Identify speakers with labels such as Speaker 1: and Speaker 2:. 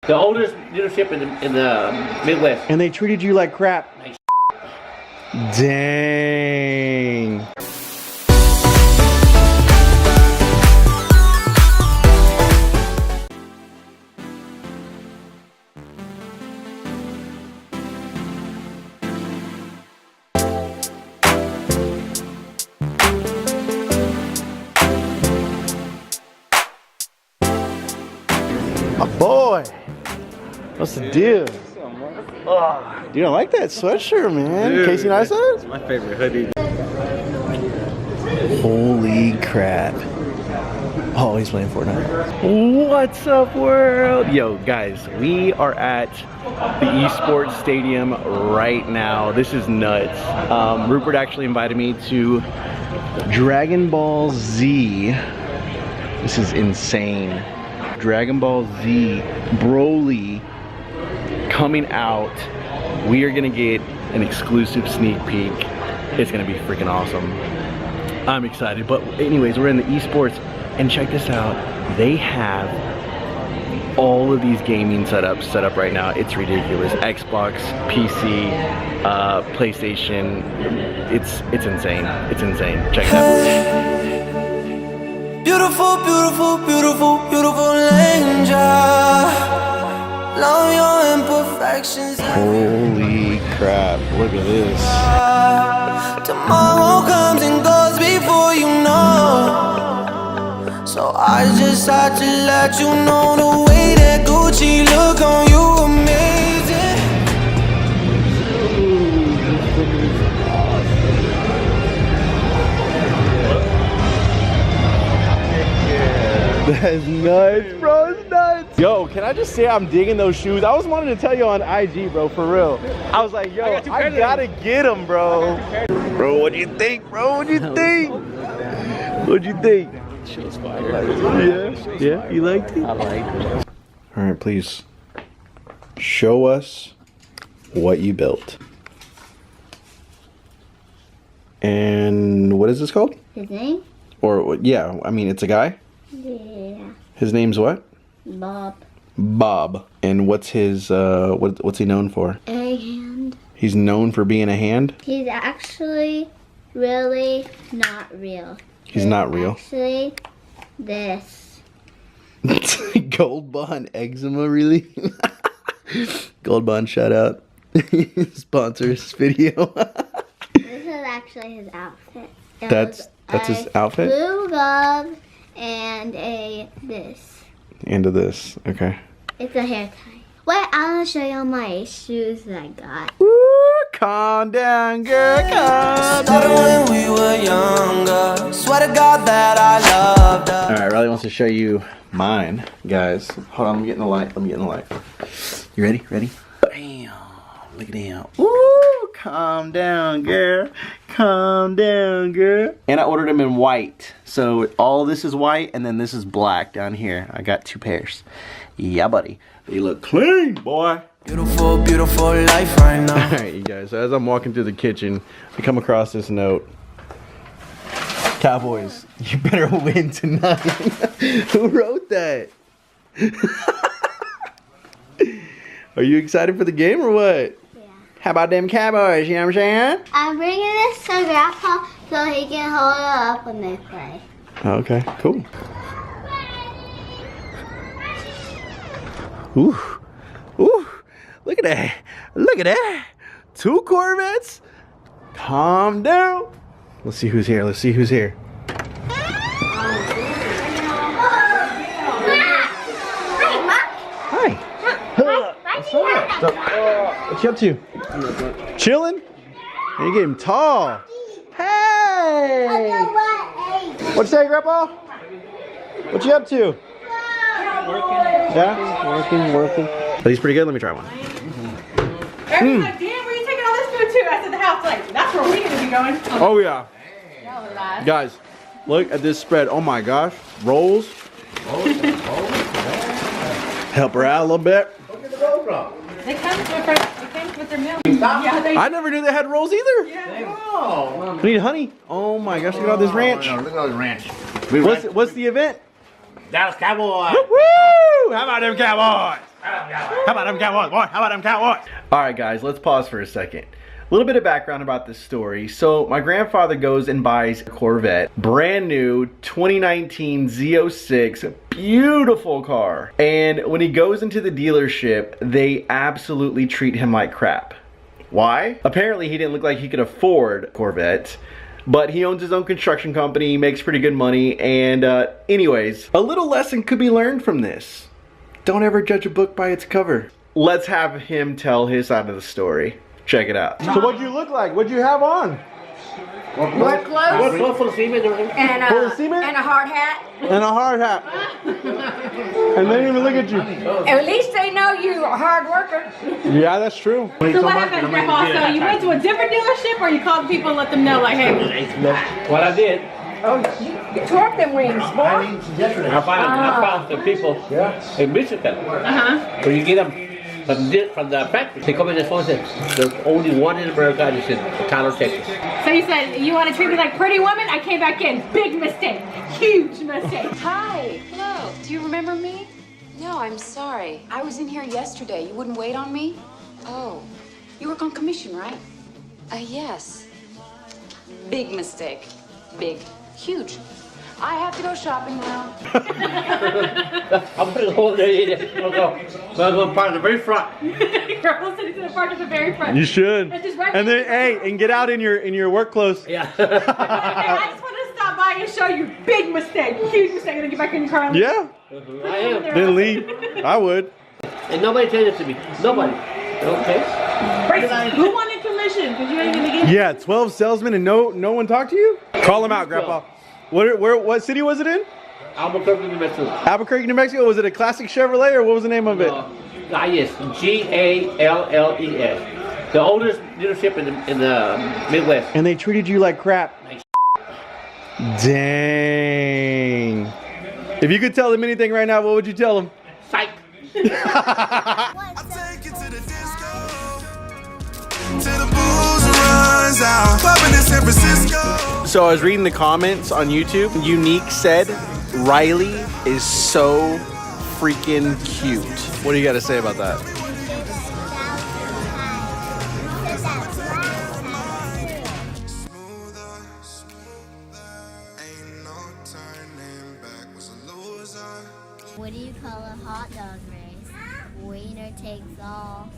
Speaker 1: The oldest dealership in the Midwest.
Speaker 2: And they treated you like crap. Dang. My boy, what's the deal? Oh, dude, I like that sweatshirt, man.
Speaker 3: Dude,
Speaker 2: Casey Neistat?
Speaker 3: It's my favorite hoodie.
Speaker 2: Holy crap. Oh, he's playing Fortnite. What's up, world? Yo, guys, we are at the esports stadium right now. This is nuts. Rupert actually invited me to Dragon Ball Z. This is insane. Dragon Ball Z Broly coming out. We are gonna get an exclusive sneak peek. It's gonna be freaking awesome. I'm excited. But anyways, we're in the esports, and check this out. They have all of these gaming setups set up right now. It's ridiculous. Xbox, PC, PlayStation. It's insane. It's insane. Check it out.
Speaker 4: Beautiful, beautiful, beautiful, beautiful angel. Love your imperfections.
Speaker 2: Holy crap, look at this.
Speaker 4: Tomorrow comes and goes before you know. So I just had to let you know the way that Gucci look on you amazing.
Speaker 2: That's nuts, bro. It's nuts. Yo, can I just say I'm digging those shoes? I was wanting to tell you on IG, bro, for real. I was like, yo, I gotta get them, bro. Bro, what do you think, bro? What do you think? What'd you think?
Speaker 3: Shit's fire.
Speaker 2: Yeah, you liked it?
Speaker 3: I like it.
Speaker 2: All right, please show us what you built. And what is this called?
Speaker 5: His name?
Speaker 2: Or, yeah, I mean, it's a guy?
Speaker 5: Yeah.
Speaker 2: His name's what?
Speaker 5: Bob.
Speaker 2: Bob. And what's his, what's he known for?
Speaker 5: A hand.
Speaker 2: He's known for being a hand?
Speaker 5: He's actually really not real.
Speaker 2: He's not real.
Speaker 5: Actually, this.
Speaker 2: Gold Bond Eczema, really? Gold Bond, shout out. Sponsor this video.
Speaker 5: This is actually his outfit. It
Speaker 2: That's
Speaker 5: was
Speaker 2: his
Speaker 5: a
Speaker 2: outfit?
Speaker 5: blue glove and a this.
Speaker 2: Into this, okay.
Speaker 5: It's a hair tie. Wait, I'm gonna show you all my shoes that I got.
Speaker 2: Ooh, calm down, girl, calm
Speaker 4: Started
Speaker 2: down.
Speaker 4: when we were younger. Swear to God that I loved her.
Speaker 2: All right, Riley wants to show you mine, guys. Hold on, let me get in the light. Let me get in the light. You ready? Ready? Bam! Look at him. Ooh, calm down, girl. Calm down, girl. And I ordered them in white. So all this is white, and then this is black down here. I got 2 pairs. Yeah, buddy. They look clean, boy.
Speaker 4: Beautiful, beautiful life right now.
Speaker 2: All right, you guys. So as I'm walking through the kitchen, I come across this note. Cowboys, you better win tonight. Who wrote that? Are you excited for the game or what?
Speaker 5: Yeah.
Speaker 2: How about them Cowboys, you know what I'm saying?
Speaker 5: I'm bringing this to Grandpa so he can hold it up when they play.
Speaker 2: Okay, cool. Ooh, ooh, look at that. Look at that. 2 Corvettes. Calm down. Let's see who's here. Let's see who's here. Hi. What's up? What you up to? Chilling? You're getting tall. Hey! What you say, Grandpa? What you up to? Yeah? Working. Are these pretty good? Let me try one.
Speaker 6: Everyone's like, damn, where are you taking all this food to? I said, the house. Like, that's where we need to be going.
Speaker 2: Oh, yeah.
Speaker 6: Y'all are live.
Speaker 2: Guys, look at this spread. Oh, my gosh. Rolls. Help her out a little bit.
Speaker 6: They come with their meal. Yeah, they
Speaker 2: I never knew they had rolls either.
Speaker 6: yeah.
Speaker 2: We need honey. Oh, my gosh. Look at all this ranch.
Speaker 1: Look at all this ranch.
Speaker 2: What's the event?
Speaker 1: Dallas Cowboys.
Speaker 2: Woo! How about them Cowboys? How about them Cowboys, boy? How about them Cowboys? All right, guys, let's pause for a second. A little bit of background about this story. So my grandfather goes and buys a Corvette, brand new 2019 Z06, beautiful car. And when he goes into the dealership, they absolutely treat him like crap. Why? Apparently he didn't look like he could afford a Corvette, but he owns his own construction company, he makes pretty good money, and anyways, a little lesson could be learned from this. Don't ever judge a book by its cover. Let's have him tell his side of the story. Check it out. So what'd you look like? What'd you have on?
Speaker 7: Work clothes
Speaker 1: What full of semen?
Speaker 7: and
Speaker 2: Full of cement?
Speaker 7: a hard hat.
Speaker 2: And a hard hat. And they didn't even look at you.
Speaker 7: At least they know you are a hard worker.
Speaker 2: Yeah, that's true.
Speaker 6: So what happened, Grandpa? So you went to a different dealership, or you called people and let them know, like, hey?
Speaker 1: What I did,
Speaker 7: Oh, you twerk them wings, boy.
Speaker 1: I found the people in Michigan. So you get them from the factory. They come in and said, there's only one in America, and it's in Tyler, Texas.
Speaker 6: So you said, you want to treat me like Pretty Woman? I came back in. Big mistake. Huge mistake.
Speaker 8: Hi. Hello. Do you remember me? No, I'm sorry. I was in here yesterday. You wouldn't wait on me? Oh. You work on commission, right? Yes. Big mistake. Big. Huge. I have to go shopping now.
Speaker 1: I'm gonna go there. I'm gonna go park at the very front.
Speaker 6: Grandpa said he's gonna park at the very front.
Speaker 2: You should.
Speaker 6: It's just right
Speaker 2: And then,
Speaker 6: there.
Speaker 2: hey, and get out in your work clothes.
Speaker 1: Yeah.
Speaker 6: I just wanted to stop by and show you. Big mistake. Huge mistake. I'm gonna get back in your car.
Speaker 2: Yeah.
Speaker 1: I am.
Speaker 2: Then leave. I would.
Speaker 1: And nobody said this to me. Nobody. Okay.
Speaker 6: Who wanted commission? Because you ain't gonna get
Speaker 2: Yeah, 12 salesmen and no one talked to you? Call them out, Grandpa. What city was it in?
Speaker 1: Albuquerque, New Mexico.
Speaker 2: Albuquerque, New Mexico. Was it a classic Chevrolet or what was the name of it?
Speaker 1: Yes, GALLES. The oldest dealership in the Midwest.
Speaker 2: And they treated you like crap. Dang. If you could tell them anything right now, what would you tell them?
Speaker 1: Psych.
Speaker 4: I take it to the disco, till the booze runs out. Popping in San Francisco.
Speaker 2: So I was reading the comments on YouTube. Unique said, Riley is so freaking cute. What do you got to say about that?
Speaker 5: What do you call a hot dog race? Wiener takes all.